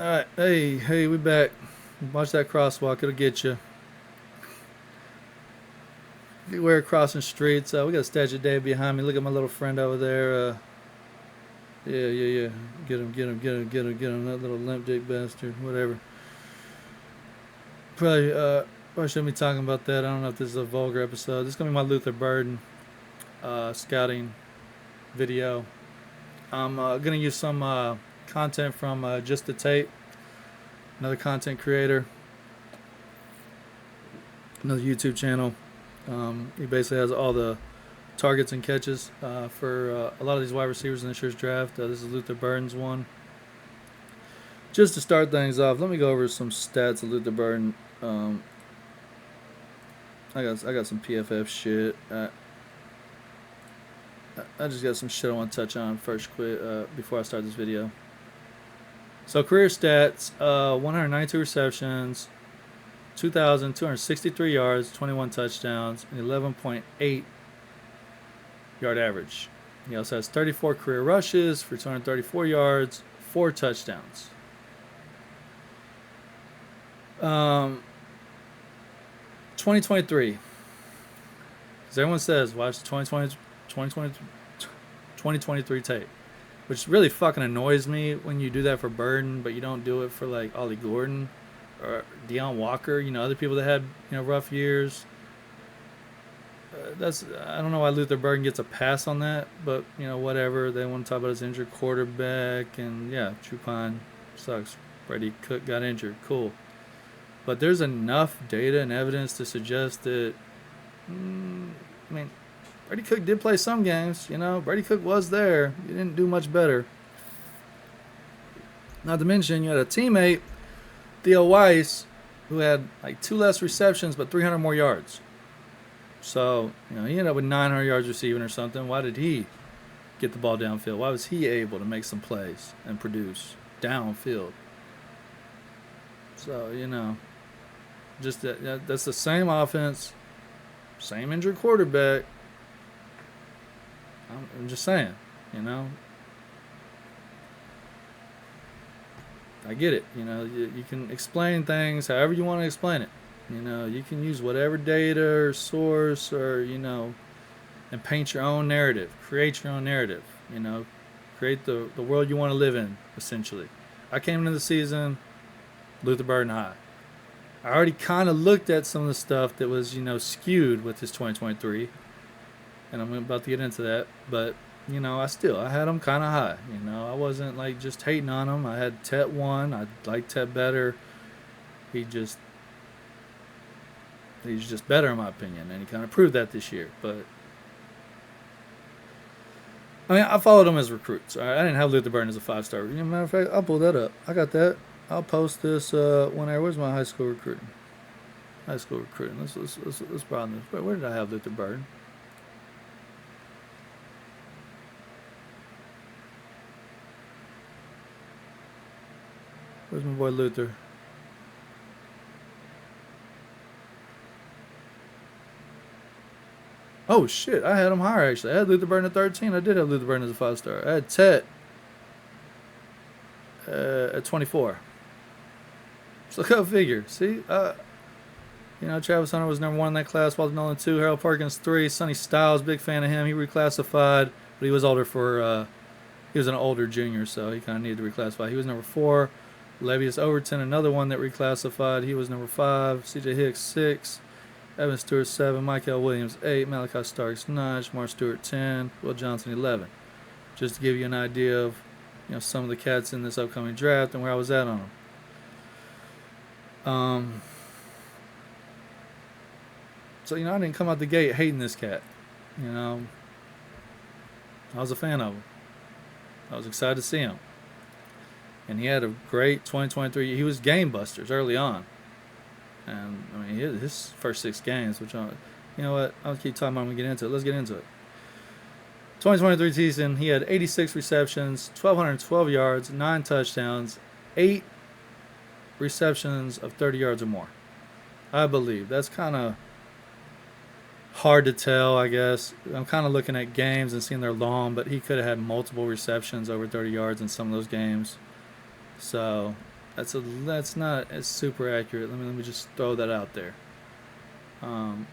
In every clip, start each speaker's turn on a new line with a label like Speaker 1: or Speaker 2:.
Speaker 1: Alright, hey, we back. Watch that crosswalk, it'll get you. We're crossing streets. We got a Statue of Dave behind me. Look at my little friend over there. Yeah. Get him. That little limp dick bastard. Whatever. Probably shouldn't be talking about that. I don't know if this is a vulgar episode. This is going to be my Luther Burden scouting video. I'm going to use some content from Just the Tape, another content creator, another YouTube channel. He basically has all the targets and catches for a lot of these wide receivers in this year's draft. This is Luther Burden's one. Just to start things off, let me go over some stats of Luther Burden. I got some PFF shit. I just got some shit I want to touch on first, before I start this video. So career stats: 192 receptions, 2,263 yards, 21 touchdowns, and 11.8 yard average. He also has 34 career rushes for 234 yards, 4 touchdowns. 2023. Because everyone says, watch the 2023 tape. Which really fucking annoys me when you do that for Burden, but you don't do it for like Ollie Gordon or Deion Walker, other people that had, rough years. I don't know why Luther Burden gets a pass on that, but, whatever. They want to talk about his injured quarterback, and yeah, Trupine sucks. Brady Cook got injured. Cool. But there's enough data and evidence to suggest that, Brady Cook did play some games, Brady Cook was there. He didn't do much better. Not to mention, you had a teammate, Theo Weiss, who had like 2 less receptions but 300 more yards. So, he ended up with 900 yards receiving or something. Why did he get the ball downfield? Why was he able to make some plays and produce downfield? So, just that's the same offense, same injured quarterback. I'm just saying, I get it. You can explain things however you want to explain it. You can use whatever data or source or, and paint your own narrative. Create your own narrative, Create the world you want to live in, essentially. I came into the season, Luther Burden high. I already kind of looked at some of the stuff that was, skewed with his 2023. And I'm about to get into that. But, I had him kind of high. I wasn't like just hating on him. I had Tet 1. I liked Tet better. He's just better in my opinion. And he kind of proved that this year. But, I followed him as recruits. All right? I didn't have Luther Burden as a 5-star. Matter of fact, I'll pull that up. I got that. I'll post this whenever. Where's my high school recruiting? Let's broaden this. Where did I have Luther Burden? Where's my boy Luther? Oh shit, I had him higher actually. I had Luther Burden at 13. I did have Luther Burden as a 5-star. I had Tet at 24. So go figure. See, Travis Hunter was number 1 in that class. Walter Nolan 2. Harold Perkins 3. Sonny Styles, big fan of him. He reclassified, but he was older he was an older junior, so he kind of needed to reclassify. He was number 4. Levius Overton, another one that reclassified. He was number 5. C.J. Hicks 6. Evan Stewart 7. Michael Williams 8. Malachi Starks 9. Shamar Stewart 10. Will Johnson 11. Just to give you an idea of some of the cats in this upcoming draft and where I was at on them. So, I didn't come out the gate hating this cat. I was a fan of him. I was excited to see him. And he had a great 2023. He was game busters early on. And, his first 6 games, which I'll keep talking about when we get into it. Let's get into it. 2023 season, he had 86 receptions, 1,212 yards, 9 touchdowns, 8 receptions of 30 yards or more. I believe. That's kind of hard to tell, I guess. I'm kind of looking at games and seeing they're long, but he could have had multiple receptions over 30 yards in some of those games. So That's not as super accurate. Let me just throw that out there. Um,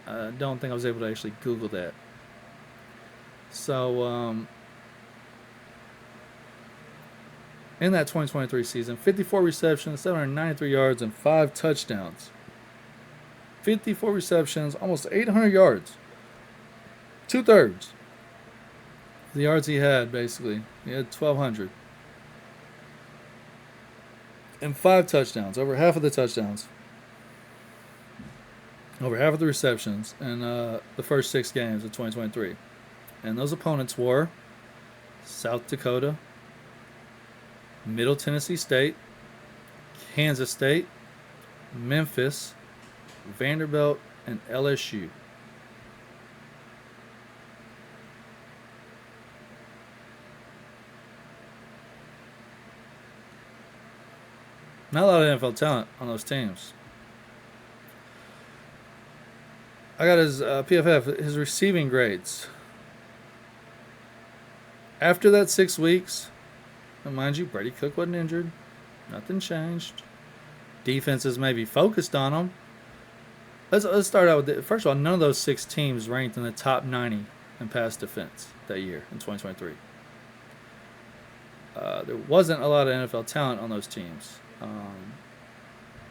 Speaker 1: I don't think I was able to actually Google that. So in that 2023 season, 54 receptions, 793 yards, and 5 touchdowns. 54 receptions, almost 800 yards. 2/3 the yards he had, basically. He had 1,200. And 5 touchdowns, over half of the touchdowns. Over half of the receptions in the first 6 games of 2023. And those opponents were South Dakota, Middle Tennessee State, Kansas State, Memphis, Vanderbilt, and LSU. Not a lot of NFL talent on those teams. I got his PFF, his receiving grades. After that 6 weeks, and mind you, Brady Cook wasn't injured. Nothing changed. Defenses maybe focused on him. Let's start out with first of all, none of those 6 teams ranked in the top 90 in pass defense that year in 2023. There wasn't a lot of NFL talent on those teams.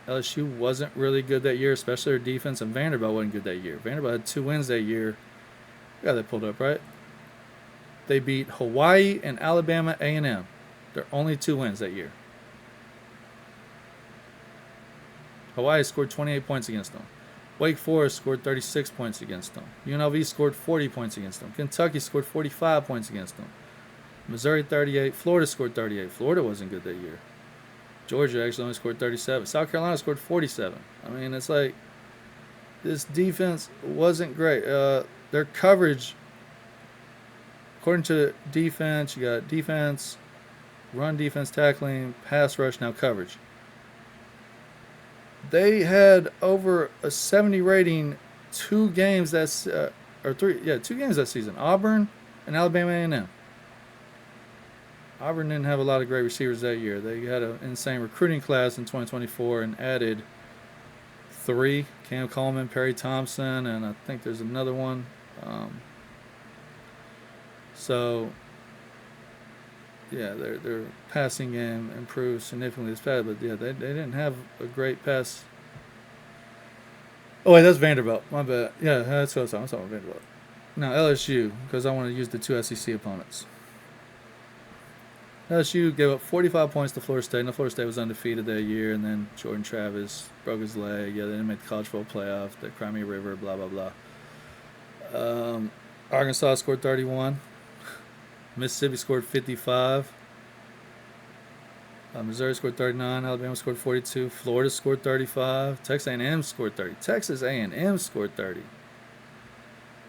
Speaker 1: LSU wasn't really good that year, especially their defense, and Vanderbilt wasn't good that year. Vanderbilt had 2 wins that year. Yeah, they pulled up, right? They beat Hawaii and Alabama A&M. Their only 2 wins that year. Hawaii scored 28 points against them. Wake Forest scored 36 points against them. UNLV scored 40 points against them. Kentucky scored 45 points against them. Missouri 38. Florida scored 38. Florida wasn't good that year. Georgia actually only scored 37. South Carolina scored 47. I mean, it's like this defense wasn't great. Their coverage, according to defense, you got defense, run defense, tackling, pass rush, now coverage. They had over a 70 rating 2 games that's or 2 games that season. Auburn and Alabama A&M. Auburn didn't have a lot of great receivers that year. They had an insane recruiting class in 2024 and added 3: Cam Coleman, Perry Thompson, and I think there's another one. Their passing game improved significantly this past, but yeah, they didn't have a great pass. Oh wait, that's Vanderbilt. My bad. Yeah, that's what I was talking about, Vanderbilt. Now LSU, because I want to use the 2 SEC opponents. LSU gave up 45 points to Florida State. Now Florida State was undefeated that year, and then Jordan Travis broke his leg. Yeah, they didn't make the college football playoff. The Crimea River, blah blah blah. Arkansas scored 31. Mississippi scored 55. Missouri scored 39. Alabama scored 42. Florida scored 35. Texas A&M scored 30. Texas A&M scored 30.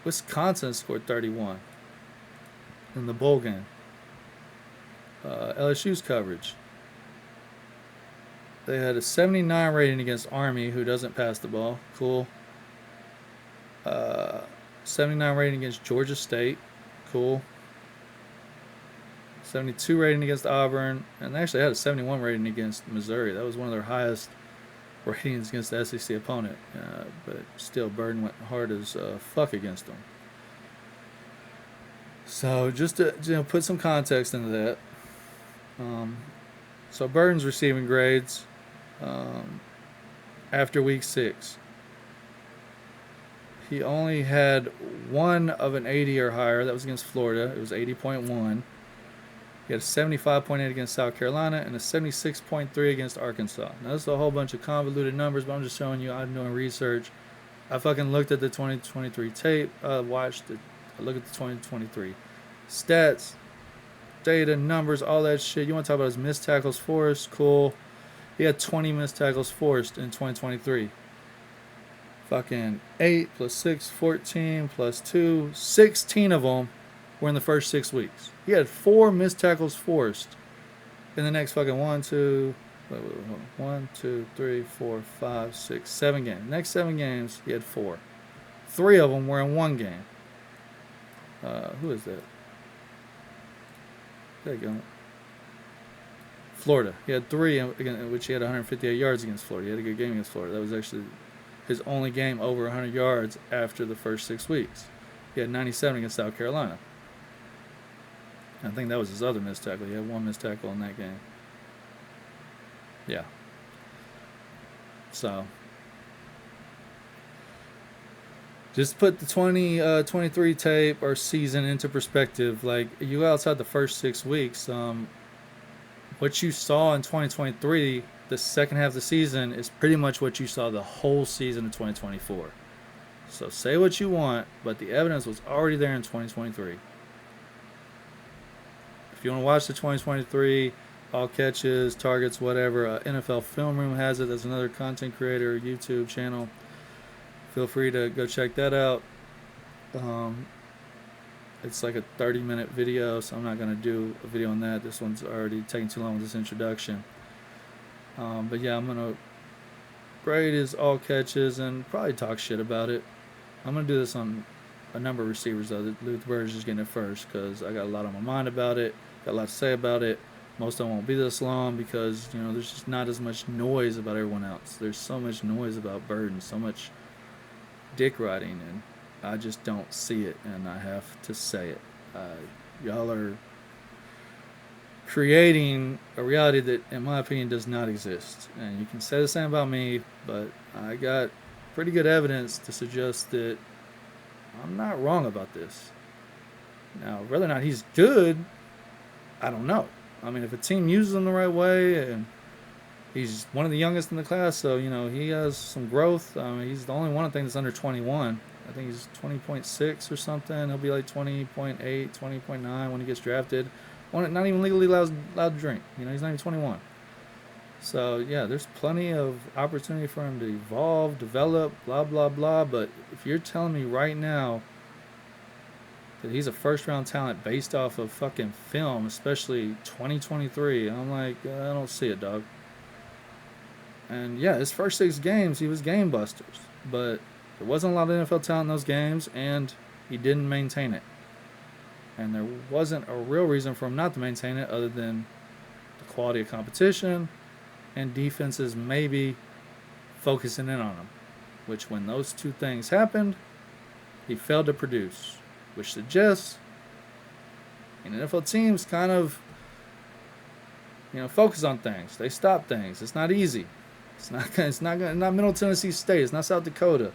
Speaker 1: Wisconsin scored 31 in the bowl game. LSU's coverage. They had a 79 rating against Army, who doesn't pass the ball. Cool. 79 rating against Georgia State. Cool. 72 rating against Auburn, and they actually had a 71 rating against Missouri. That was one of their highest ratings against the SEC opponent. But still, Burden went hard as fuck against them. So just to put some context into that. So Burden's receiving grades after week 6. He only had 1 of an 80 or higher. That was against Florida. It was 80.1. He had a 75.8 against South Carolina and a 76.3 against Arkansas. Now, this is a whole bunch of convoluted numbers, but I'm just showing you I'm doing research. I fucking looked at the 2023 tape. I looked at the 2023 stats, data, numbers, all that shit. You want to talk about his missed tackles forced? Cool. He had 20 missed tackles forced in 2023. Fucking 8 plus 6, 14 plus 2, 16 of them were in the first 6 weeks. He had 4 missed tackles forced in the next fucking 1, 2, 3, 4, 5, 6, 7 games. Next 7 games, he had 4. 3 of them were in 1 game. Who is that? There you go. Florida. He had 3, in which he had 158 yards against Florida. He had a good game against Florida. That was actually his only game over 100 yards after the first 6 weeks. He had 97 against South Carolina. I think that was his other missed tackle. He had 1 missed tackle in that game. Yeah. So, just put the 2023 tape or season into perspective. Like, you go outside the first 6 weeks, what you saw in 2023, the second half of the season, is pretty much what you saw the whole season of 2024. So say what you want, but the evidence was already there in 2023. If you want to watch the 2023 all catches, targets, whatever, NFL Film Room has it. That's another content creator YouTube channel. Feel free to go check that out. It's like a 30-minute video, so I'm not going to do a video on that. This one's already taking too long with this introduction. But yeah, I'm going to grade his all catches and probably talk shit about it. I'm going to do this on a number of receivers, though. Luther Burgess is getting it first because I got a lot on my mind about it, got a lot to say about it. Most of them won't be this long because, there's just not as much noise about everyone else. There's so much noise about Burden, so much dick riding, and I just don't see it, and I have to say it. Y'all are creating a reality that, in my opinion, does not exist. And you can say the same about me, but I got pretty good evidence to suggest that I'm not wrong about this. Now, whether or not he's good, I don't know. I mean, if a team uses him the right way, and he's one of the youngest in the class, so, he has some growth. I mean, he's the only one, I think, that's under 21. I think he's 20.6 or something. He'll be like 20.8, 20.9 when he gets drafted. Not even legally allowed to drink. He's not even 21. So, yeah, there's plenty of opportunity for him to evolve, develop, blah, blah, blah. But if you're telling me right now that he's a first-round talent based off of fucking film, especially 2023, I'm like, I don't see it, dog. And, yeah, his first 6 games, he was game busters. But there wasn't a lot of NFL talent in those games, and he didn't maintain it. And there wasn't a real reason for him not to maintain it other than the quality of competition and defenses maybe focusing in on him. Which, when those 2 things happened, he failed to produce. Which suggests NFL teams kind of, focus on things. They stop things. It's not easy. It's not Middle Tennessee State. It's not South Dakota.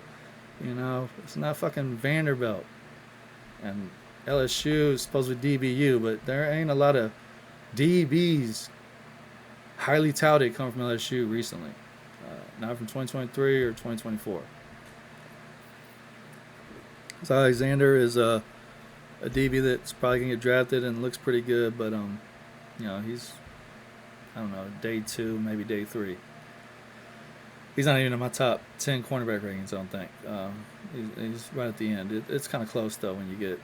Speaker 1: It's not fucking Vanderbilt. And LSU is supposed to be DBU, but there ain't a lot of DBs highly touted come from LSU recently. Not from 2023 or 2024. So Alexander is a DB that's probably going to get drafted and looks pretty good, but, he's, I don't know, day 2, maybe day 3. He's not even in my top 10 cornerback rankings, I don't think. He's right at the end. It's kind of close, though, when you get,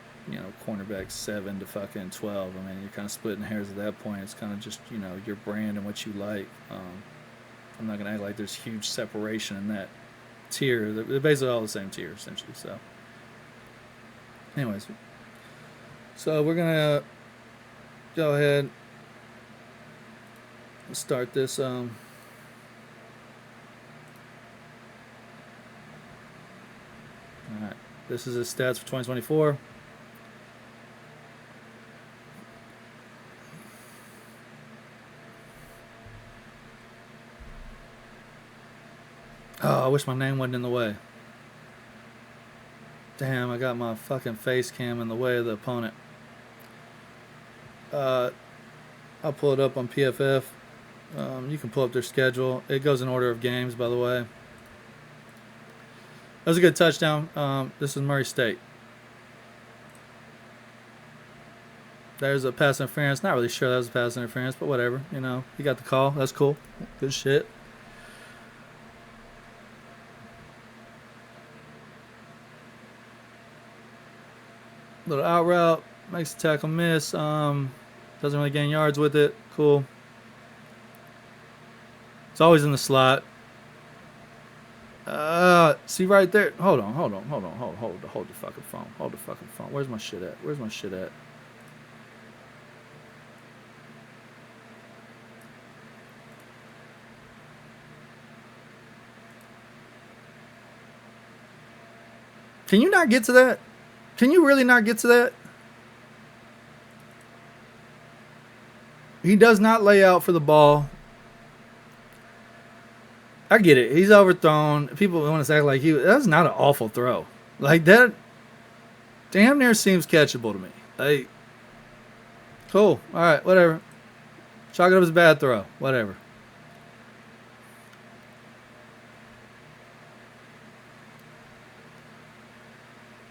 Speaker 1: cornerbacks 7 to fucking 12. I mean, you're kind of splitting hairs at that point. It's kind of just, your brand and what you like. I'm not going to act like there's huge separation in that tier. They're basically all the same tier, essentially, so. Anyways, so we're going to go ahead and start this. All right, this is his stats for 2024. Oh, I wish my name wasn't in the way. Damn, I got my fucking face cam in the way of the opponent. I'll pull it up on PFF. You can pull up their schedule. It goes in order of games, by the way. That was a good touchdown. This is Murray State. There's a pass interference. Not really sure that was a pass interference, but whatever. He got the call. That's cool. Good shit. Little out route, makes the tackle miss. Doesn't really gain yards with it. Cool. It's always in the slot. See right there. Hold the fucking phone. Hold the fucking phone. Where's my shit at? Can you not get to that? Can you really not get to that? He does not lay out for the ball. I get it. He's overthrown. People want to act like that's not an awful throw. Like that damn near seems catchable to me. Like, cool. All right, whatever. Chalk it up as a bad throw. Whatever.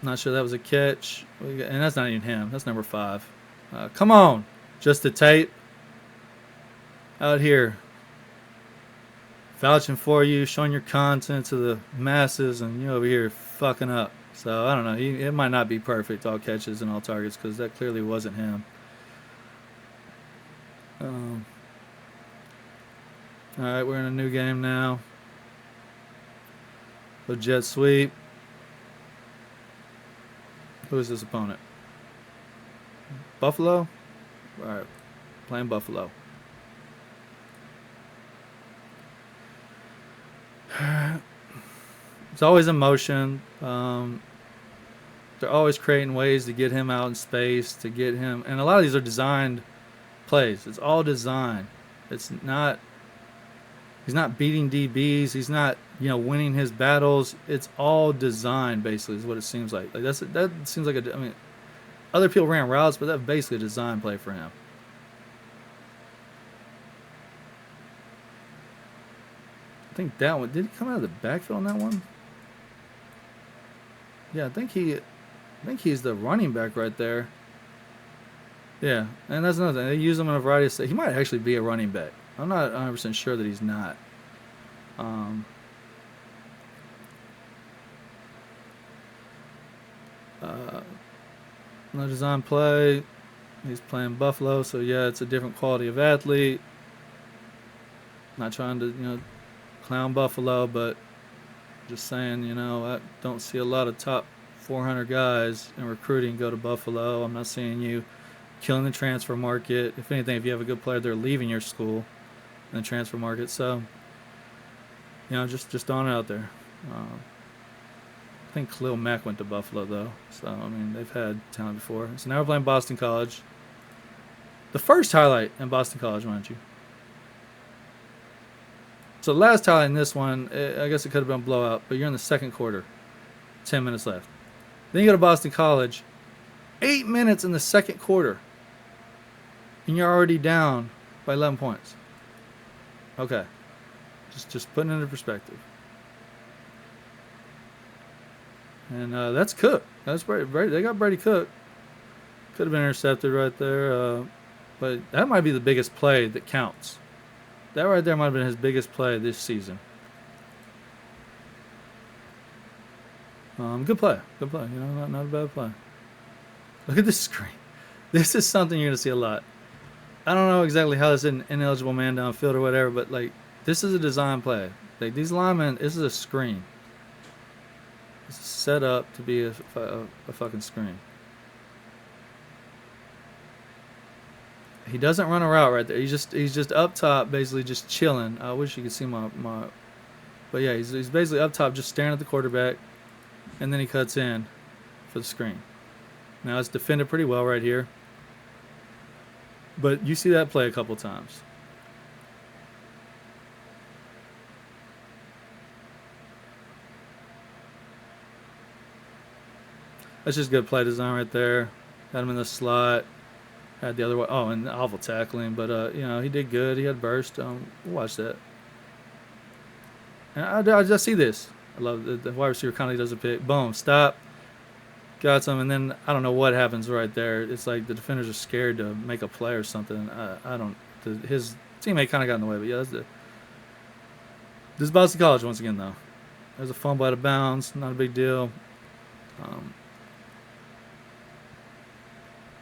Speaker 1: Not sure that was a catch. And that's not even him. That's number 5. Come on. Just the tape. Out here. Vouching for you, showing your content to the masses, and you over here fucking up. So, I don't know. It might not be perfect, all catches and all targets, because that clearly wasn't him. Alright, we're in a new game now. So jet sweep. Who is this opponent? Buffalo? Alright, playing Buffalo. It's always in motion. They're always creating ways to get him out in space, to get him. And a lot of these are designed plays. It's all design. It's not. He's not beating DBs. He's not, winning his battles. It's all design, basically, is what it seems like. That seems like other people ran routes, but that's basically a design play for him. I think that one, did he come out of the backfield on that one? Yeah, I think he's the running back right there. Yeah, and that's another thing. They use him in a variety of. He might actually be a running back. I'm not 100% sure that he's not. No design play. He's playing Buffalo, so yeah, it's a different quality of athlete. Not trying to, clown Buffalo, but just saying, I don't see a lot of top 400 guys in recruiting go to Buffalo. I'm not seeing you killing the transfer market. If anything, if you have a good player, they're leaving your school in the transfer market. So, just throwing it out there. I think Khalil Mack went to Buffalo, though. So, they've had talent before. So now we're playing Boston College. The first highlight in Boston College, mind you. So the last highlight in this one, I guess it could have been a blowout, but you're in the second quarter. 10 minutes left. Then you go to Boston College. 8 minutes in the second quarter. And you're already down by 11 points. Okay. Just putting it into perspective. And that's Cook. That's Brady. They got Brady Cook. Could have been intercepted right there. But that might be the biggest play that counts. That right there might have been his biggest play this season. Good play. Good play. Not a bad play. Look at this screen. This is something you're going to see a lot. I don't know exactly how this is an ineligible man downfield or whatever, but, this is a design play. These linemen, this is a screen. It's set up to be a fucking screen. He doesn't run a route right there. He's just up top, basically just chilling. I wish you could see my but yeah, he's basically up top, just staring at the quarterback, and then he cuts in for the screen. Now it's defended pretty well right here, but you see that play a couple times. That's just good play design right there. Got him in the slot. Had the other way. Oh, and awful tackling, but he did good. He had burst. We'll watch that. And I just see this. I love the wide receiver kind of does a pick. Boom, stop. Got some, and then I don't know what happens right there. It's like the defenders are scared to make a play or something. I don't. His teammate kind of got in the way, but yeah, this is Boston College once again though. There's a fumble out of bounds. Not a big deal.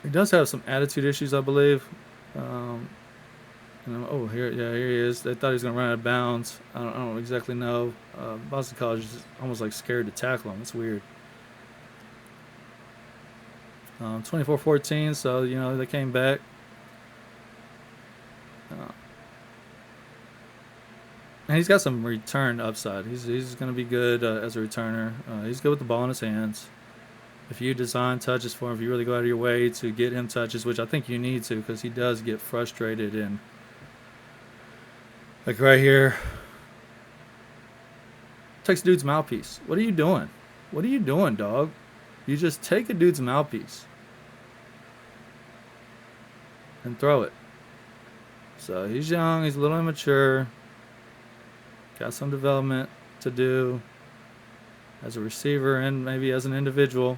Speaker 1: He does have some attitude issues, I believe. Here he is. They thought he was going to run out of bounds. I don't exactly know. Boston College is almost like scared to tackle him. It's weird. 24-14, so, they came back. And he's got some return upside. He's going to be good as a returner. He's good with the ball in his hands. If you design touches for him, if you really go out of your way to get him touches, which I think you need to, because he does get frustrated. And like right here, takes a dude's mouthpiece. What are you doing? What are you doing, dog? You just take a dude's mouthpiece and throw it. So he's young. He's a little immature. Got some development to do as a receiver and maybe as an individual.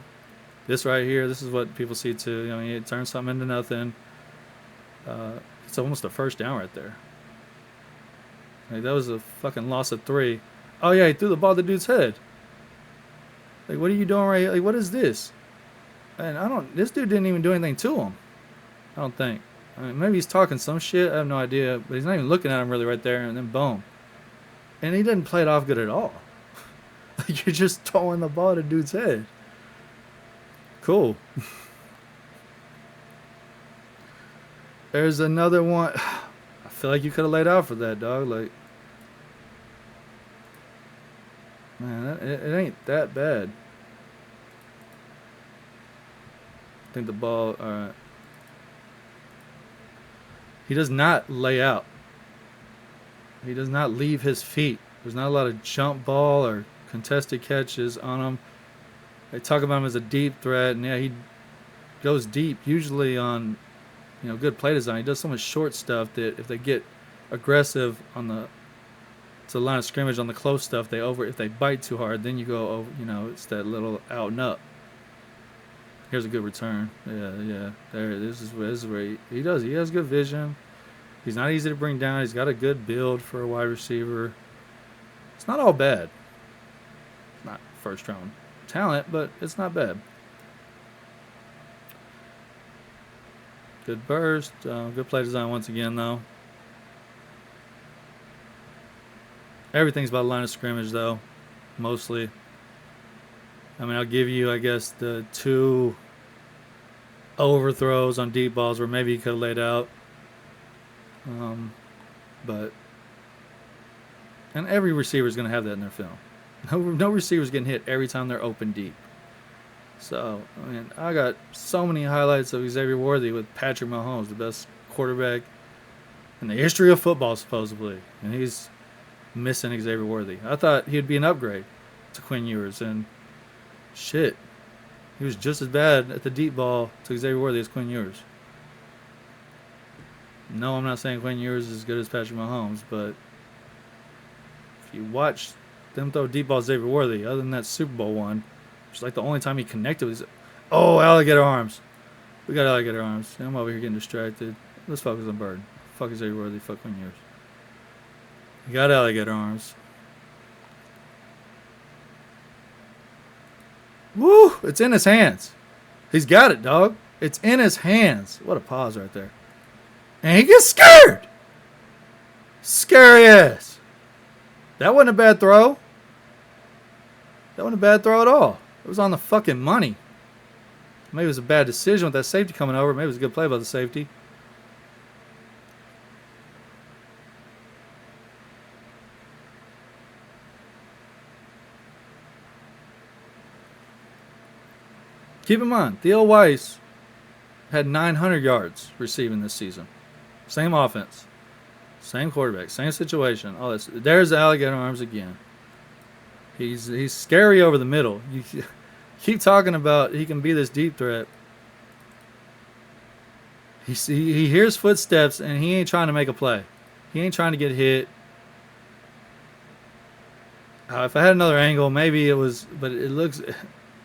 Speaker 1: This right here, this is what people see too. I mean, it turns something into nothing. It's almost a first down right there. Like, that was a fucking loss of 3. Oh yeah, he threw the ball at the dude's head. Like, what are you doing right here? Like, what is this? And this dude didn't even do anything to him. I don't think. I mean, maybe he's talking some shit. I have no idea. But he's not even looking at him really right there. And then boom. And he didn't play it off good at all. Like, you're just throwing the ball at a dude's head. Cool. There's another one. I feel like you could have laid out for that, dog. Like, man, it ain't that bad. I think the ball, all right. He does not lay out. He does not leave his feet. There's not a lot of jump ball or contested catches on him. They talk about him as a deep threat, and yeah, he goes deep, usually on, good play design. He does so much short stuff that if they get aggressive to the line of scrimmage on the close stuff, if they bite too hard, then you go over, it's that little out and up. Here's a good return. Yeah. This is where he does. He has good vision. He's not easy to bring down. He's got a good build for a wide receiver. It's not all bad. It's not first round talent, but it's not bad. Good burst. Good play design once again, though. Everything's about line of scrimmage, though, mostly. I mean, I'll give you, I guess, the 2 overthrows on deep balls where maybe he could have laid out. And every receiver is going to have that in their film. No receiver's getting hit every time they're open deep. So, I mean, I got so many highlights of Xavier Worthy with Patrick Mahomes, the best quarterback in the history of football, supposedly. And he's missing Xavier Worthy. I thought he'd be an upgrade to Quinn Ewers, and shit, he was just as bad at the deep ball to Xavier Worthy as Quinn Ewers. No, I'm not saying Quinn Ewers is as good as Patrick Mahomes, but if you watch them throw deep balls Xavier Worthy, other than that Super Bowl one, it's like the only time he connected was, alligator arms. We got alligator arms. I'm over here getting distracted. Let's focus on Bird. Fuck Xavier Worthy, fuck Quinn Ewers. We got alligator arms. Woo! It's in his hands. He's got it, dog. It's in his hands. What a pause right there. And he gets scared. Scary ass. That wasn't a bad throw. That wasn't a bad throw at all. It was on the fucking money. Maybe it was a bad decision with that safety coming over. Maybe it was a good play by the safety. Keep in mind, Theo Weiss had 900 yards receiving this season. Same offense. Same quarterback. Same situation. All this. There's the alligator arms again. He's scary over the middle. You keep talking about he can be this deep threat. He hears footsteps and he ain't trying to make a play. He ain't trying to get hit. If I had another angle, maybe it was, but it looks.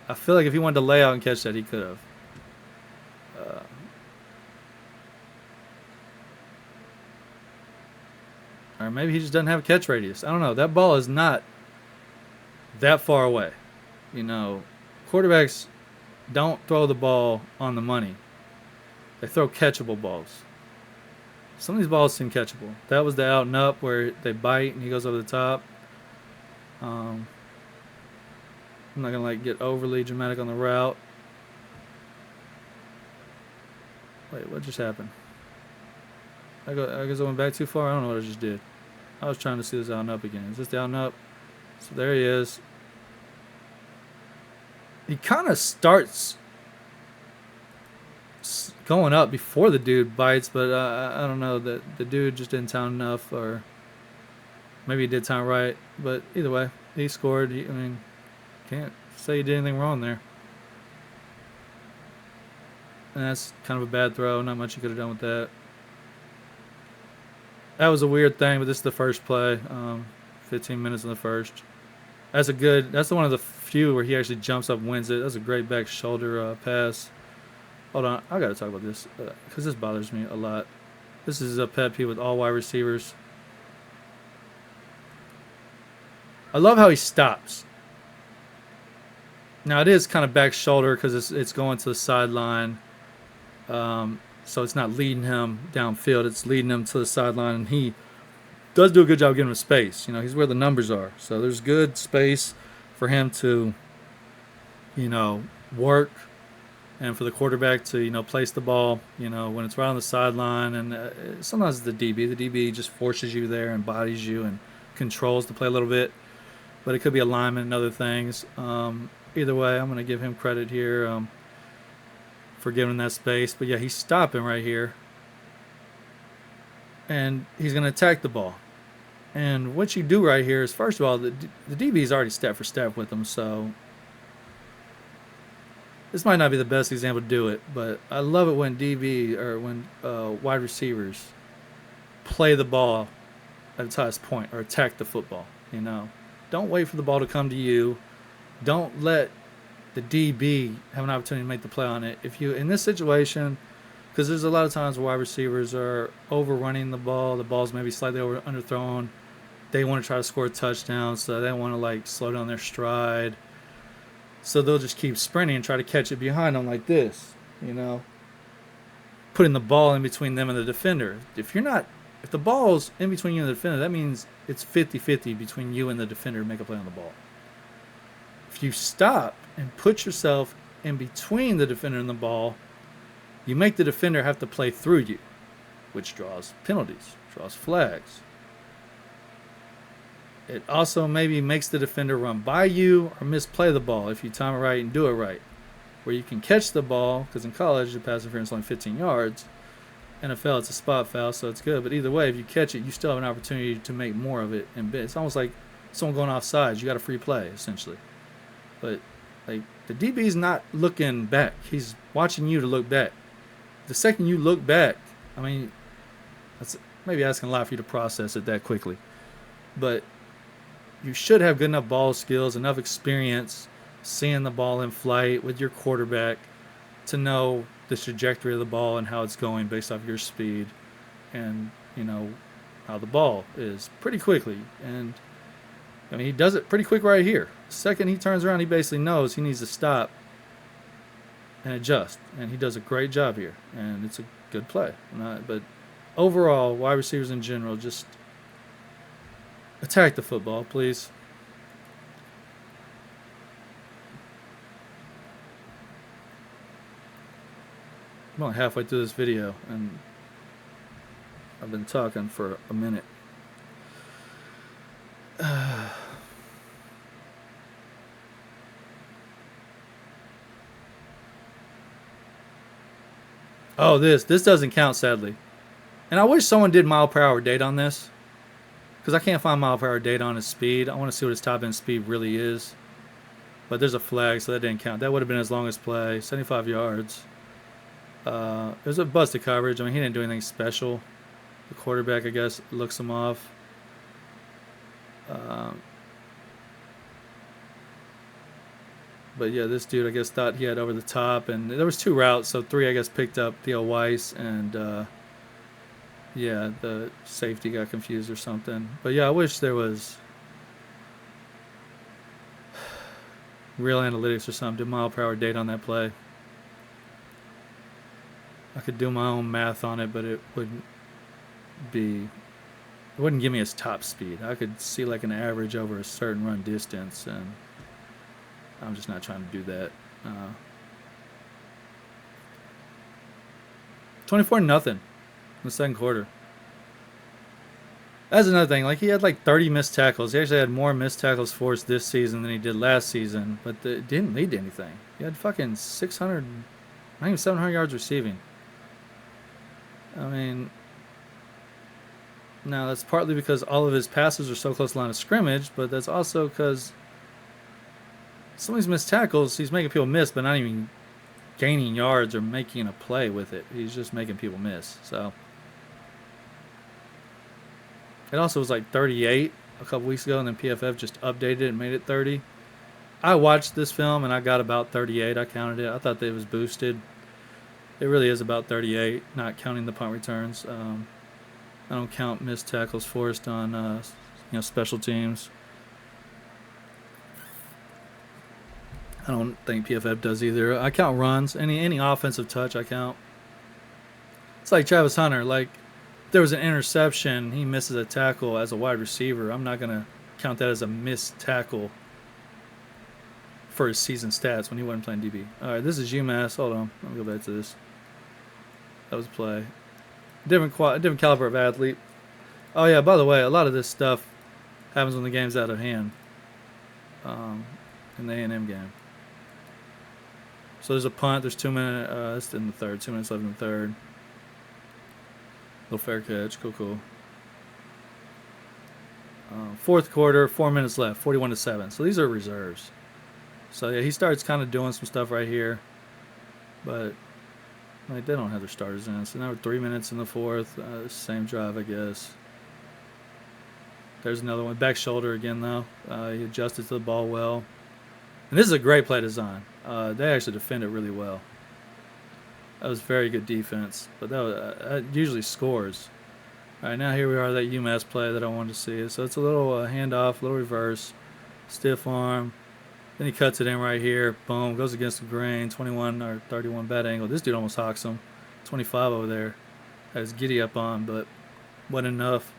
Speaker 1: I feel like if he wanted to lay out and catch that, he could have. Or maybe he just doesn't have a catch radius. I don't know. That ball is not that far away. Quarterbacks don't throw the ball on the money. They throw catchable balls. Some of these balls seem catchable. That was the out and up where they bite and he goes over the top. I'm not going to get overly dramatic on the route. Wait, what just happened? I guess I went back too far. I don't know what I just did. I was trying to see this out and up again. Is this the out and up? So there he is. He kind of starts going up before the dude bites, but I don't know, that the dude just didn't time enough, or maybe he did time right. But either way, he scored. I mean, can't say he did anything wrong there. And that's kind of a bad throw. Not much he could have done with that. That was a weird thing, but this is the first play. 15 minutes in the first. That's the one of the few where he actually jumps up and wins it. That's a great back shoulder pass. Hold on, I gotta talk about this because this bothers me a lot. This is a pet peeve with all wide receivers. I love how he stops. Now it is kind of back shoulder because it's going to the sideline, so it's not leading him downfield. It's leading him to the sideline, and he does do a good job giving him space. He's where the numbers are, so there's good space for him to, work, and for the quarterback to, place the ball, when it's right on the sideline. And sometimes the DB. The DB just forces you there and bodies you and controls the play a little bit. But it could be alignment and other things. Either way, I'm going to give him credit here for giving that space. But, yeah, he's stopping right here. And he's going to attack the ball. And what you do right here is, first of all, the DB is already step for step with him, so this might not be the best example to do it, but I love it when wide receivers play the ball at its highest point or attack the football. Don't wait for the ball to come to you. Don't let the DB have an opportunity to make the play on it. If you, in this situation, because there's a lot of times where wide receivers are overrunning the ball's maybe slightly underthrown. They want to try to score a touchdown, so they don't want to slow down their stride. So they'll just keep sprinting and try to catch it behind them like this, putting the ball in between them and the defender. If the ball's in between you and the defender, that means it's 50-50 between you and the defender to make a play on the ball. If you stop and put yourself in between the defender and the ball, you make the defender have to play through you, which draws penalties, draws flags. It also maybe makes the defender run by you or misplay the ball if you time it right and do it right. Where you can catch the ball, because in college the pass interference is only 15 yards. NFL, it's a spot foul, so it's good. But either way, if you catch it, you still have an opportunity to make more of it. And it's almost like someone going offsides. You got a free play, essentially. But the DB's not looking back. He's watching you to look back. The second you look back, that's maybe asking a lot for you to process it that quickly. But you should have good enough ball skills, enough experience seeing the ball in flight with your quarterback to know the trajectory of the ball and how it's going based off your speed and, how the ball is pretty quickly. And, he does it pretty quick right here. The second he turns around, he basically knows he needs to stop and adjust. And he does a great job here. And it's a good play. But overall, wide receivers in general, just attack the football, please. I'm only halfway through this video, and I've been talking for a minute. Oh, this doesn't count, sadly. And I wish someone did mile per hour data on this, because I can't find mile per hour data on his speed. I want to see what his top end speed really is. But there's a flag, so that didn't count. That would have been his longest play, 75 yards. It was a busted coverage. He didn't do anything special. The quarterback, I guess, looks him off. But yeah, this dude, I guess, thought he had over the top, and there was two routes, so three, I guess, picked up Theo Weiss, and yeah, the safety got confused or something. But yeah, I wish there was real analytics or something, do mile per hour data on that play. I could do my own math on it, but it wouldn't give me his top speed. I could see an average over a certain run distance, and I'm just not trying to do that. 24-0 in the second quarter. That's another thing. Like he had like 30 missed tackles. He actually had more missed tackles forced this season than he did last season, but it didn't lead to anything. He had fucking 600, not even 700 yards receiving. I mean, now that's partly because all of his passes are so close to the line of scrimmage, but that's also because some of these missed tackles, he's making people miss, but not even gaining yards or making a play with it. He's just making people miss. So it also was like 38 a couple weeks ago, and then PFF just updated it and made it 30. I watched this film and I got about 38. I counted it. I thought that it was boosted. It really is about 38, not counting the punt returns. I don't count missed tackles forced on special teams. I don't think PFF does either. I count runs. Any offensive touch I count. It's like Travis Hunter. Like if there was an interception, he misses a tackle as a wide receiver. I'm not gonna count that as a missed tackle for his season stats when he wasn't playing DB. All right, this is UMass. Hold on, let me go back to this. That was a play. Different caliber of athlete. Oh yeah, by the way, a lot of this stuff happens when the game's out of hand. In the A&M game. So there's a punt. There's 2 minutes. It's in the third. 2 minutes left in the third. Little fair catch. Cool. Fourth quarter. 4 minutes left. 41-7. So these are reserves. So yeah, he starts kind of doing some stuff right here, but like they don't have their starters in. So now we're 3 minutes in the fourth. Same drive, I guess. There's another one. Back shoulder again, though. He adjusted to the ball well. And this is a great play design. They actually defend it really well. That was very good defense. But that usually scores. All right, now here we are, that UMass play that I wanted to see. So it's a little handoff, little reverse, stiff arm. Then he cuts it in right here. Boom, goes against the grain. 21 or 31, bad angle. This dude almost hawks him. 25 over there. Had his giddy up on, but wasn't enough.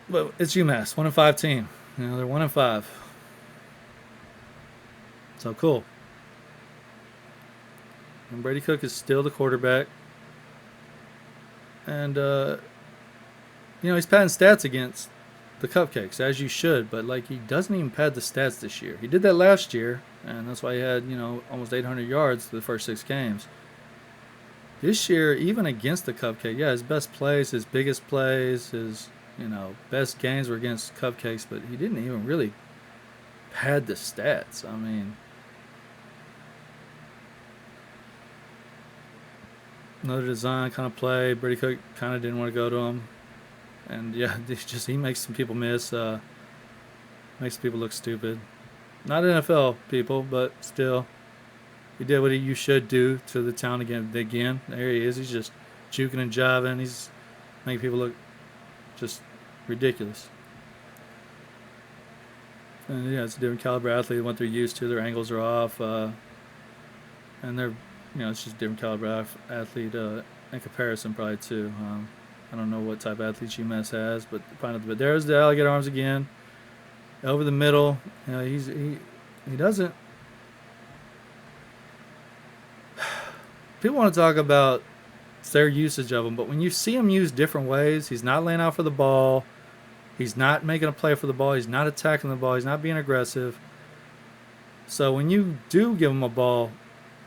Speaker 1: But it's UMass, 1-5 team. You know, they're 1-5. So cool. And Brady Cook is still the quarterback. And, he's padding stats against the Cupcakes, as you should. But, he doesn't even pad the stats this year. He did that last year, and that's why he had, almost 800 yards through the first 6 games. This year, even against the Cupcake, his best plays, his biggest plays, his, best games were against Cupcakes, but he didn't even really pad the stats. I mean, another design kind of play. Brady Cook kind of didn't want to go to him. And, he makes some people miss. Makes people look stupid. Not NFL people, but still. He did what you should do to the town again. There he is. He's just juking and jiving. He's making people look just ridiculous. And, it's a different caliber athlete, what they're used to. Their angles are off. And they're, it's just a different caliber athlete in comparison, probably, too. I don't know what type of athletes UMass has, but there's the alligator arms again. Over the middle. He doesn't. People want to talk about their usage of him, but when you see him used different ways, he's not laying out for the ball. He's not making a play for the ball. He's not attacking the ball. He's not being aggressive. So when you do give him a ball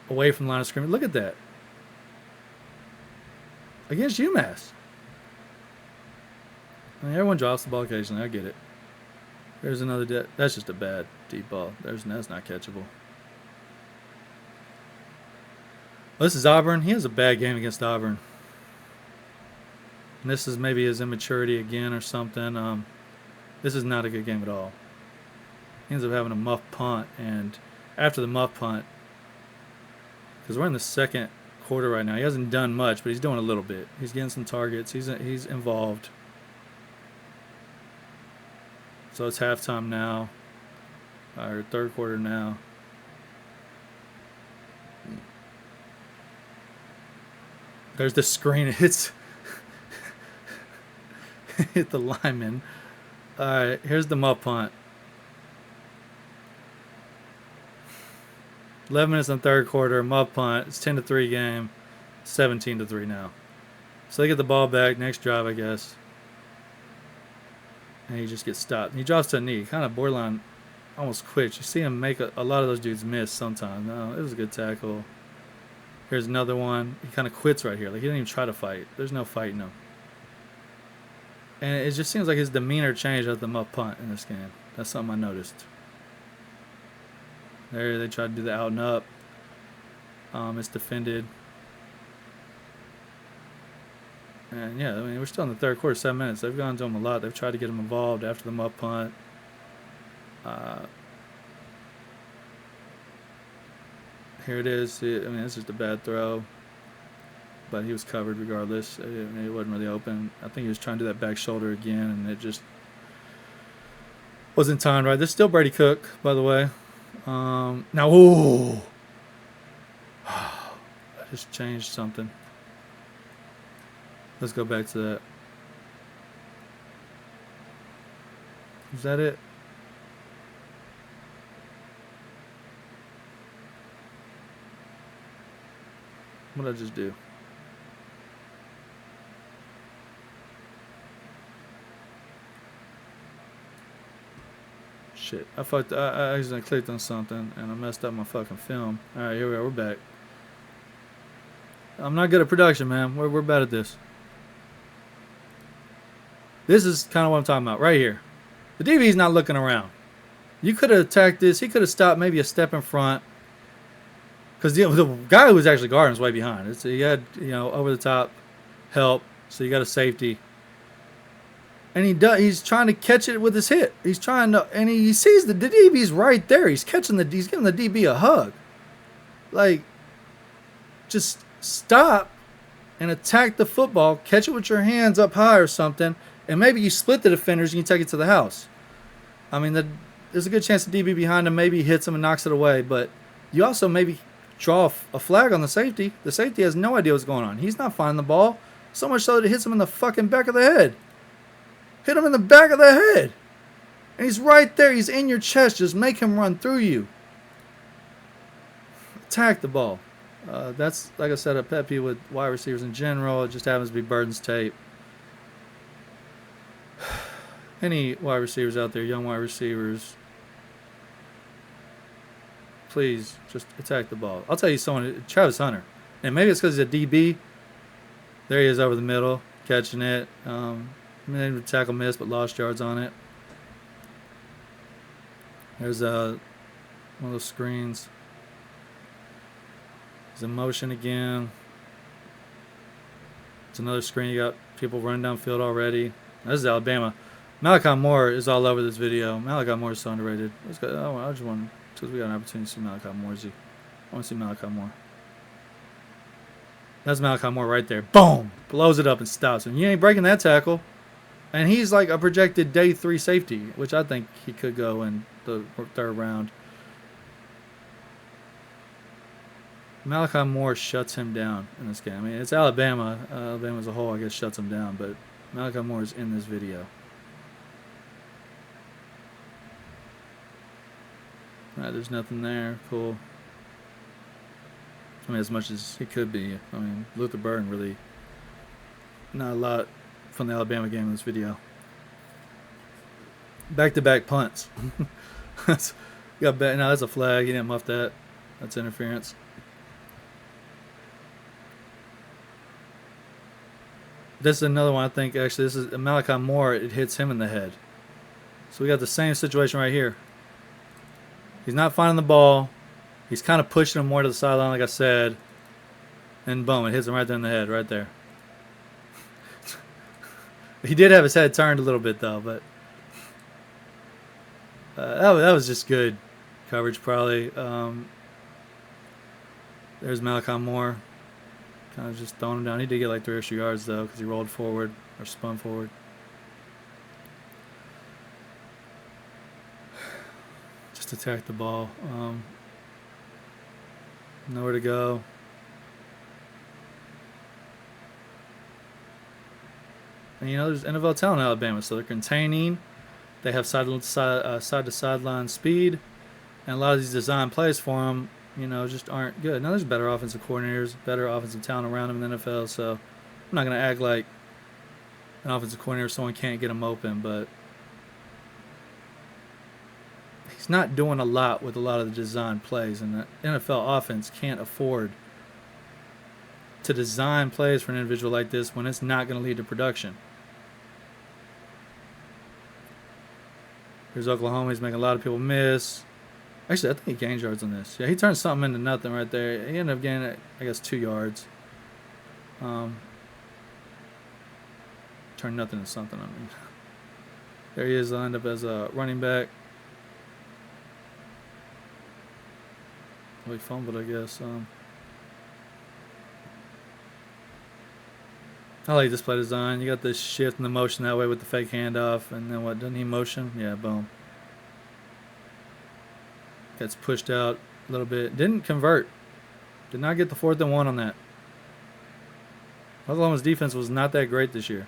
Speaker 1: away from the line of scrimmage, look at that. Against UMass. I mean, everyone drops the ball occasionally. I get it. There's another. That's just a bad deep ball. That's not catchable. Well, this is Auburn. He has a bad game against Auburn. And this is maybe his immaturity again or something. This is not a good game at all. He ends up having a muff punt, and after the muff punt, because we're in the second quarter right now, he hasn't done much, but he's doing a little bit. He's getting some targets. He's involved. So it's halftime now, or third quarter now. There's the screen. It's hit the lineman. All right, here's the muff punt. 11 minutes in third quarter, muff punt. It's 10-3 game, 17-3 now. So they get the ball back, next drive, I guess. And he just gets stopped. He drops to a knee, kind of borderline, almost quits. You see him make a lot of those dudes miss sometimes. No, it was a good tackle. Here's another one. He kind of quits right here. Like, he didn't even try to fight. There's no fighting him. And it just seems like his demeanor changed at the muff punt in this game. That's something I noticed. There, they tried to do the out and up. It's defended. And yeah, I mean, we're still in the third quarter, 7 minutes. They've gone to him a lot. They've tried to get him involved after the muff punt. Here it is. I mean, it's just a bad throw. But he was covered regardless. I mean, it wasn't really open. I think he was trying to do that back shoulder again, and it just wasn't timed right. There's still Brady Cook, by the way. Now, ooh. I just changed something. Let's go back to that. Is that it? What did I just do? Shit. I accidentally clicked on something and I messed up my fucking film. Alright, here we are. We're back. I'm not good at production, man. We're bad at this. This is kind of what I'm talking about right here. The DB's not looking around. You could have attacked this. He could have stopped maybe a step in front. Because the guy who was actually guarding was way behind. He had, over the top help. So you got a safety. And he's trying to catch it with his hit. He's trying to, and he sees the DB's right there. He's giving the DB a hug. Like, just stop and attack the football. Catch it with your hands up high or something. And maybe you split the defenders and you take it to the house. I mean, there's a good chance the DB behind him maybe hits him and knocks it away. But you also maybe draw a flag on the safety. The safety has no idea what's going on. He's not finding the ball. So much so that it hits him in the fucking back of the head. Hit him in the back of the head. And he's right there. He's in your chest. Just make him run through you. Attack the ball. That's, like I said, a pet peeve with wide receivers in general. It just happens to be Burton's tape. Any wide receivers out there, young wide receivers, please just attack the ball. I'll tell you someone, Travis Hunter. And maybe it's because he's a DB. There he is over the middle, catching it. Maybe tackle miss, but lost yards on it. There's one of those screens. He's in motion again. It's another screen. You got people running downfield already. This is Alabama. Malachi Moore is all over this video. Malachi Moore is so underrated. Let's go. I just want, because we got an opportunity to see Malachi Moore. I want to see Malachi Moore. That's Malachi Moore right there. Boom! Blows it up and stops him. You ain't breaking that tackle. And he's like a projected day 3 safety, which I think he could go in the third round. Malachi Moore shuts him down in this game. I mean, it's Alabama. Alabama as a whole, I guess, shuts him down. But Malachi Moore is in this video. All right, there's nothing there. Cool. I mean, as much as he could be. I mean, Luther Burden really not a lot from the Alabama game in this video. Back-to-back punts. No, that's a flag. He didn't muff that. That's interference. This is another one, I think, actually. This is Malachi Moore. It hits him in the head. So we got the same situation right here. He's not finding the ball. He's kind of pushing him more to the sideline, like I said. And boom, it hits him right there in the head, right there. He did have his head turned a little bit, though, but that was just good coverage, probably. There's Malachi Moore. Kind of just throwing him down. He did get like 3 extra yards, though, because he rolled forward or spun forward. Just attack the ball. Nowhere to go. And, there's NFL talent in Alabama, so they're containing. They have side-to-sideline speed. And a lot of these design plays for them, just aren't good. Now, there's better offensive coordinators, better offensive talent around them in the NFL, so I'm not going to act like an offensive coordinator, someone can't get him open, but he's not doing a lot with a lot of the design plays, and the NFL offense can't afford to design plays for an individual like this when it's not going to lead to production. Here's Oklahoma. He's making a lot of people miss. Actually, I think he gained yards on this. Yeah, he turned something into nothing right there. He ended up gaining, I guess, 2 yards. Turned nothing into something, I mean. There he is, lined up as a running back. Well, he fumbled, I guess. I like this play design. You got this shift in the motion that way with the fake handoff. And then what, doesn't he motion? Yeah, boom. Gets pushed out a little bit. Didn't convert. Did not get the 4th and 1 on that. Oklahoma's defense was not that great this year.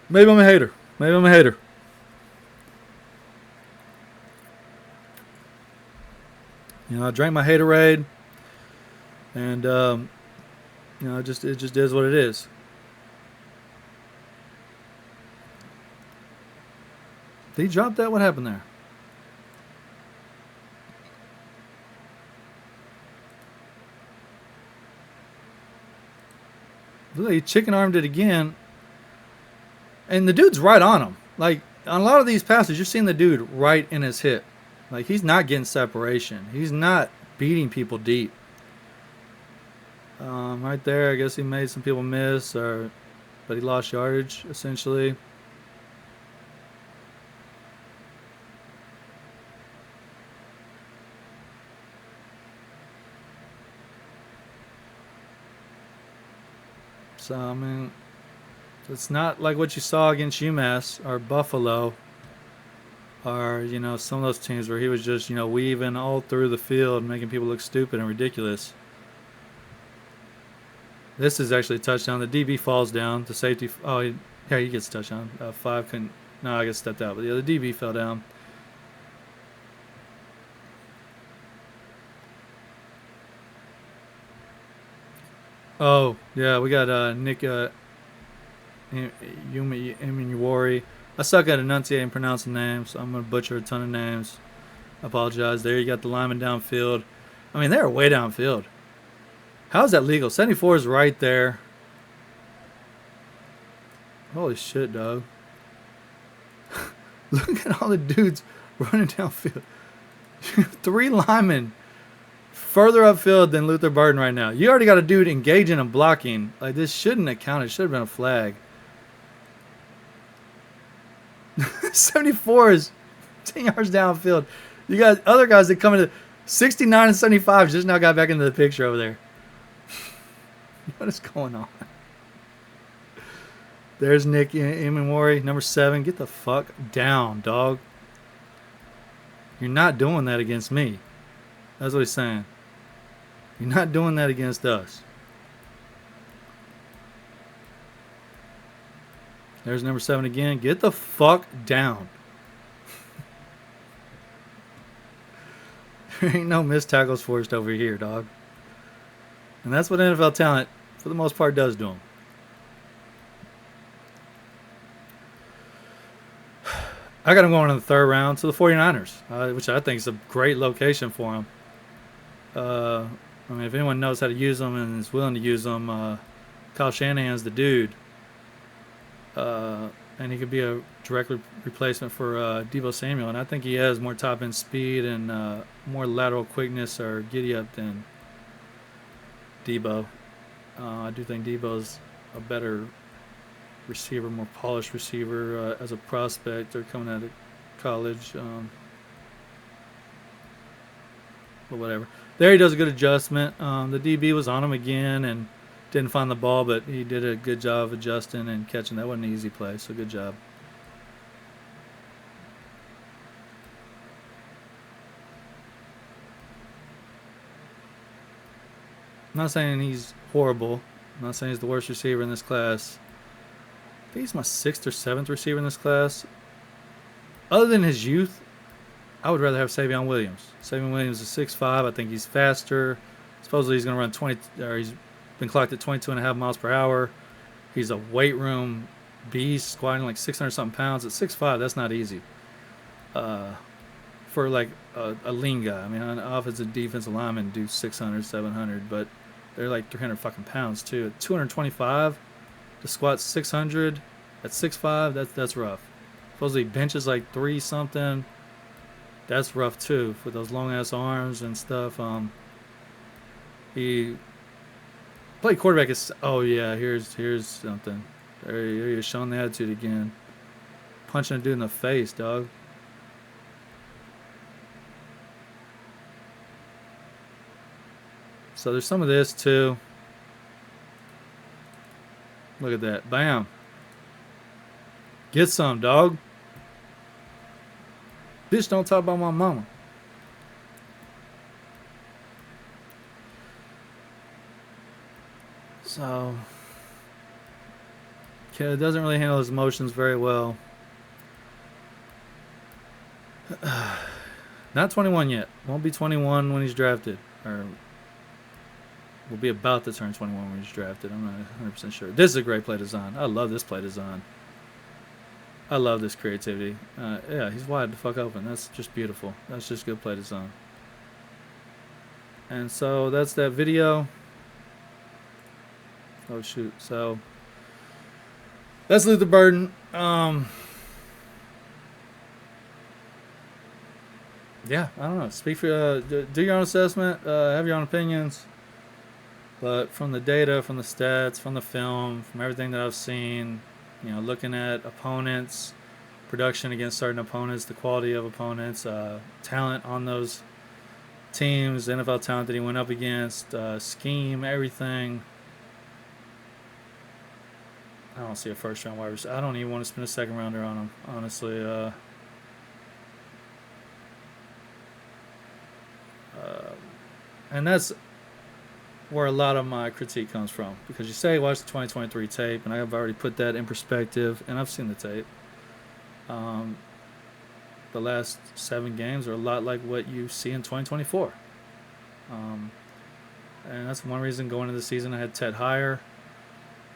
Speaker 1: Maybe I'm a hater. Maybe I'm a hater. You know, I drank my haterade, and you know, it just is what it is. Did he drop that? What happened there? He chicken armed it again. And the dude's right on him. Like, on a lot of these passes, you're seeing the dude right in his hip. Like, he's not getting separation. He's not beating people deep. Right there, I guess he made some people miss, but he lost yardage, essentially. So, I mean, it's not like what you saw against UMass or Buffalo or, you know, some of those teams where he was just, you know, weaving all through the field, making people look stupid and ridiculous. This is actually a touchdown. The DB falls down. The safety, he gets a touchdown. 5 couldn't, no, I guess stepped out. But yeah, the DB fell down. Oh, yeah, we got Nick Imuwari. I suck at enunciating pronouncing names, so I'm going to butcher a ton of names. I apologize. There you got the lineman downfield. I mean, they were way downfield. How is that legal? 74 is right there. Holy shit, dog. Look at all the dudes running downfield. 3 linemen further upfield than Luther Burden right now. You already got a dude engaging and blocking. Like, this shouldn't have counted. It should have been a flag. 74 is 10 yards downfield. You got other guys that come into 69 and 75 just now got back into the picture over there. What is going on? There's Nick Imuwari, number 7. Get the fuck down, dog. You're not doing that against me. That's what he's saying. You're not doing that against us. There's number 7 again. Get the fuck down. There ain't no missed tackles forced over here, dog. And that's what NFL talent, for the most part, does to them. I got him going in the 3rd round to the 49ers, which I think is a great location for him. I mean, if anyone knows how to use them and is willing to use them, Kyle Shanahan's the dude. And he could be a direct replacement for Deebo Samuel. And I think he has more top-end speed and more lateral quickness or giddy-up than Deebo. I do think Deebo's a better receiver, more polished receiver as a prospect or coming out of college. But whatever. There he does a good adjustment. The DB was on him again and didn't find the ball, but he did a good job of adjusting and catching. That wasn't an easy play, so good job. I'm not saying he's horrible. I'm not saying he's the worst receiver in this class. I think he's my 6th or 7th receiver in this class. Other than his youth, I would rather have Savion Williams. Savion Williams is 6'5". I think he's faster. Supposedly he's going to run 20, or he's been clocked at 22.5 miles per hour. He's a weight room beast, squatting like 600 something pounds. At 6'5", that's not easy. For like a lean guy. I mean, an offensive defensive lineman do 600, 700, but they're like 300 fucking pounds too. At 225 to squat 600 at 6'5", that's rough. Supposedly benches like 3 something. That's rough too for those long ass arms and stuff. He played quarterback. Oh yeah, here's something. There you're showing the attitude again. Punching a dude in the face, dog. So there's some of this too. Look at that. Bam. Get some, dog. Bitch, don't talk about my mama. So, kid doesn't really handle his emotions very well. Not 21 yet. Won't be 21 when he's drafted. Or will be about to turn 21 when he's drafted. I'm not 100% sure. This is a great play design. I love this play design. I love this creativity. Yeah, he's wide the fuck open. That's just beautiful. That's just good play design. And so that's that video. Oh shoot. So that's Luther Burden. Yeah, I don't know. Speak for do your own assessment. Have your own opinions. But from the data, from the stats, from the film, from everything that I've seen, you know, looking at opponents, production against certain opponents, the quality of opponents, talent on those teams, NFL talent that he went up against, scheme, everything. I don't see a first round wide receiver. I don't even want to spend a second rounder on him, honestly. And that's where a lot of my critique comes from, because you say watch the 2023 tape, and I've already put that in perspective, and I've seen the tape. The last 7 games are a lot like what you see in 2024, and that's one reason going into the season I had Ted higher.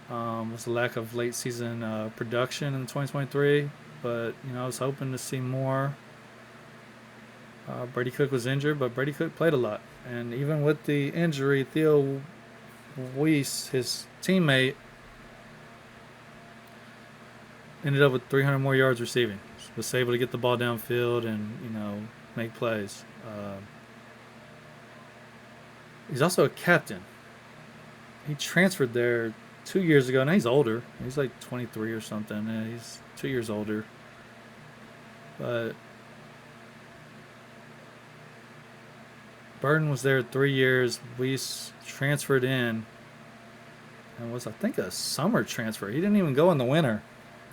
Speaker 1: Was the lack of late season production in 2023, but you know I was hoping to see more. Brady Cook was injured, but Brady Cook played a lot. And even with the injury, Theo Weiss, his teammate, ended up with 300 more yards receiving. Was able to get the ball downfield and, you know, make plays. He's also a captain. He transferred there 2 years ago. Now he's older. He's like 23 or something. He's 2 years older. But Burden was there 3 years. Weiss transferred in and was, I think, a summer transfer. He didn't even go in the winter.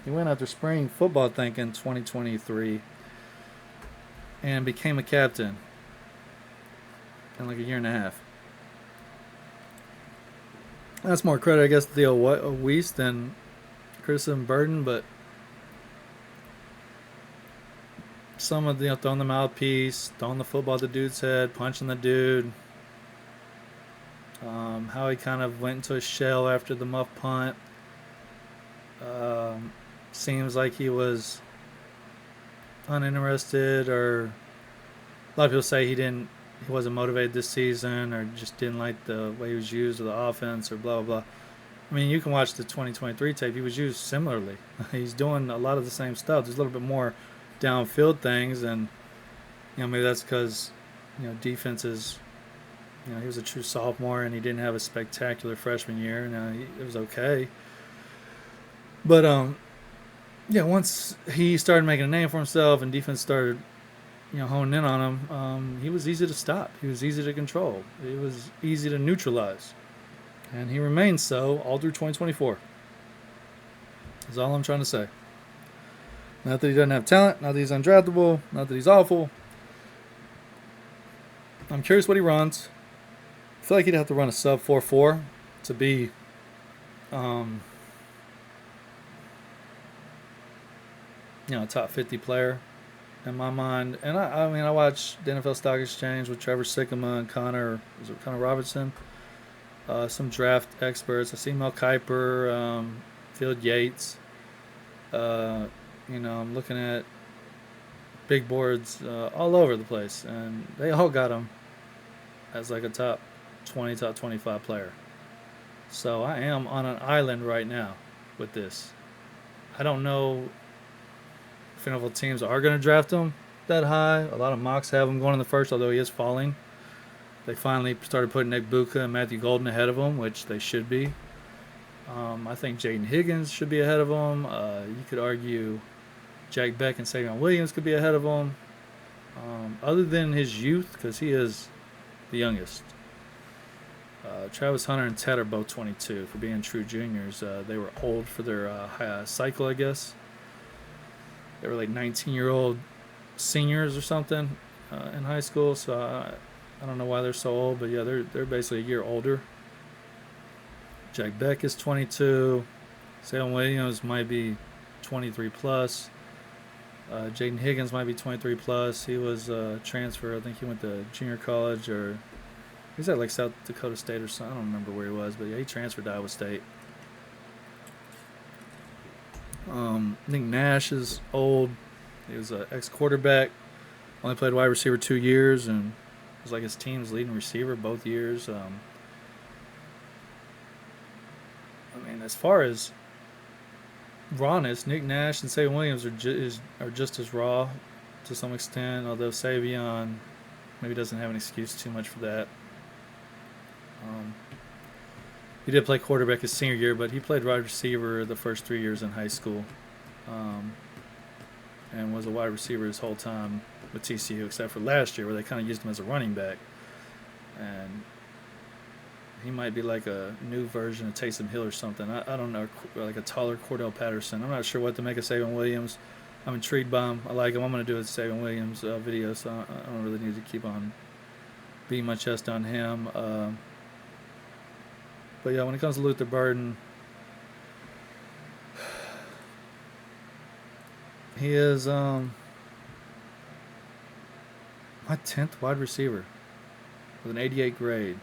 Speaker 1: He went after spring football, I think, in 2023 and became a captain in like a year and a half. That's more credit, I guess, to Theo Weiss than criticism Burden, but some of the, throwing the mouthpiece, throwing the football at the dude's head, punching the dude. How he kind of went into a shell after the muff punt. Seems like he was uninterested, or a lot of people say he wasn't motivated this season, or just didn't like the way he was used with the offense, or blah blah blah. I mean, you can watch the 2023 tape. He was used similarly. He's doing a lot of the same stuff. There's a little bit more downfield things, and you know maybe that's because defenses. He was a true sophomore and he didn't have a spectacular freshman year. It was okay, but once he started making a name for himself and defense started honing in on him, he was easy to stop. He was easy to control. It was easy to neutralize, and he remains so all through 2024. That's all I'm trying to say. Not that he doesn't have talent, not that he's undraftable, not that he's awful. I'm curious what he runs. I feel like he'd have to run a sub 4.4 to be a top 50 player in my mind. And I mean, I watched the NFL Stock Exchange with Trevor Sikkema and Connor Robertson, some draft experts. I see Mel Kiper, Field Yates. Uh, I'm looking at big boards all over the place, and they all got him as like a top 20, top 25 player. So I am on an island right now with this. I don't know if NFL teams are going to draft him that high. A lot of mocks have him going in the first, although he is falling. They finally started putting Nick Buka and Matthew Golden ahead of him, which they should be. I think Jaden Higgins should be ahead of him. You could argue Jack Beck and Savion Williams could be ahead of him. Other than his youth, because he is the youngest. Travis Hunter and Ted are both 22 for being true juniors. They were old for their cycle, I guess. They were like 19-year-old seniors or something in high school. So I don't know why they're so old, but yeah, they're basically a year older. Jack Beck is 22. Savion Williams might be 23 plus. Jaden Higgins might be 23 plus. He was transfer. I think he went to junior college, or he's at like South Dakota State or something. I don't remember where he was, but yeah, he transferred to Iowa State. Nick Nash is old. He was an ex-quarterback. Only played wide receiver 2 years, and was like his team's leading receiver both years. I mean, as far as rawness, Nick Nash and Savion Williams are just as raw to some extent, although Savion maybe doesn't have an excuse too much for that. He did play quarterback his senior year, but he played wide receiver the first 3 years in high school, and was a wide receiver his whole time with TCU, except for last year where they kind of used him as a running back. And he might be like a new version of Taysom Hill or something. I don't know, like a taller Cordell Patterson. I'm not sure what to make of Savion Williams. I'm intrigued by him. I like him. I'm going to do a Savion Williams video, so I don't really need to keep on beating my chest on him. But yeah, when it comes to Luther Burden, he is my 10th wide receiver with an 88 grade.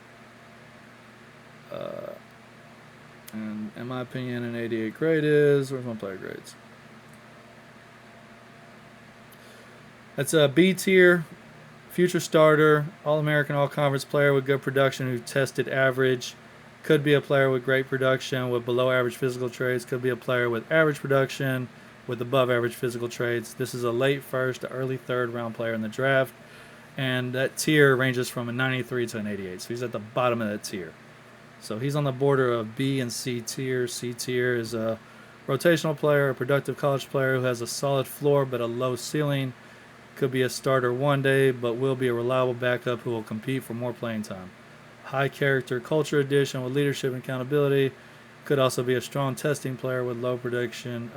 Speaker 1: And in my opinion, an 88 grade is, where's my player grades? That's a B tier, future starter, All-American, All-Conference player with good production who tested average. Could be a player with great production with below average physical traits. Could be a player with average production with above average physical traits. This is a late first to early third round player in the draft. And that tier ranges from a 93 to an 88. So he's at the bottom of that tier. So he's on the border of B and C tier. C tier is a rotational player, a productive college player who has a solid floor but a low ceiling. Could be a starter one day, but will be a reliable backup who will compete for more playing time. High character culture addition with leadership and accountability. Could also be a strong testing player with low production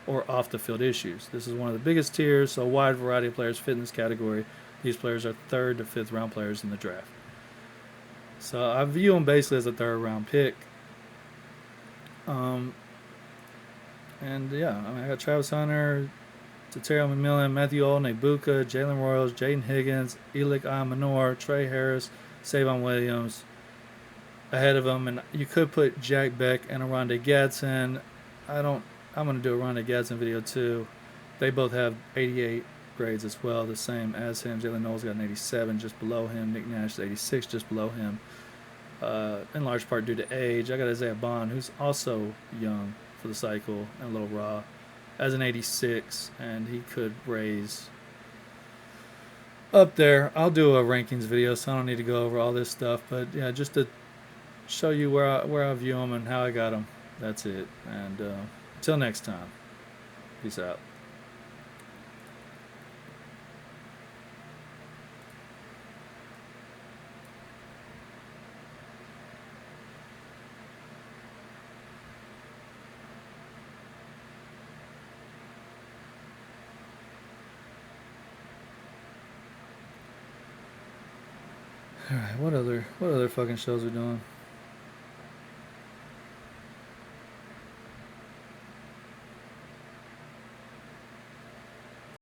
Speaker 1: or off the field issues. This is one of the biggest tiers, so a wide variety of players fit in this category. These players are 3rd to 5th round players in the draft. So I view him basically as a 3rd round pick. And yeah, I mean, I got Travis Hunter, Terrell McMillan, Matthew Olney, Buka, Jalen Royals, Jaden Higgins, Elik Amanor, Trey Harris, Savion Williams ahead of him. And you could put Jack Beck and Oronde Gadsden. I'm going to do a Oronde Gadsden video too. They both have 88 grades as well, the same as him. Jalen Knowles got an 87 just below him. Nick Nash is 86 just below him. In large part due to age. I got Isaiah Bond, who's also young for the cycle and a little raw, as an 86, and he could raise up there. I'll do a rankings video, so I don't need to go over all this stuff, but yeah, just to show you where I view him and how I got him. That's it. And until next time, peace out. All right, what other fucking shows we doing?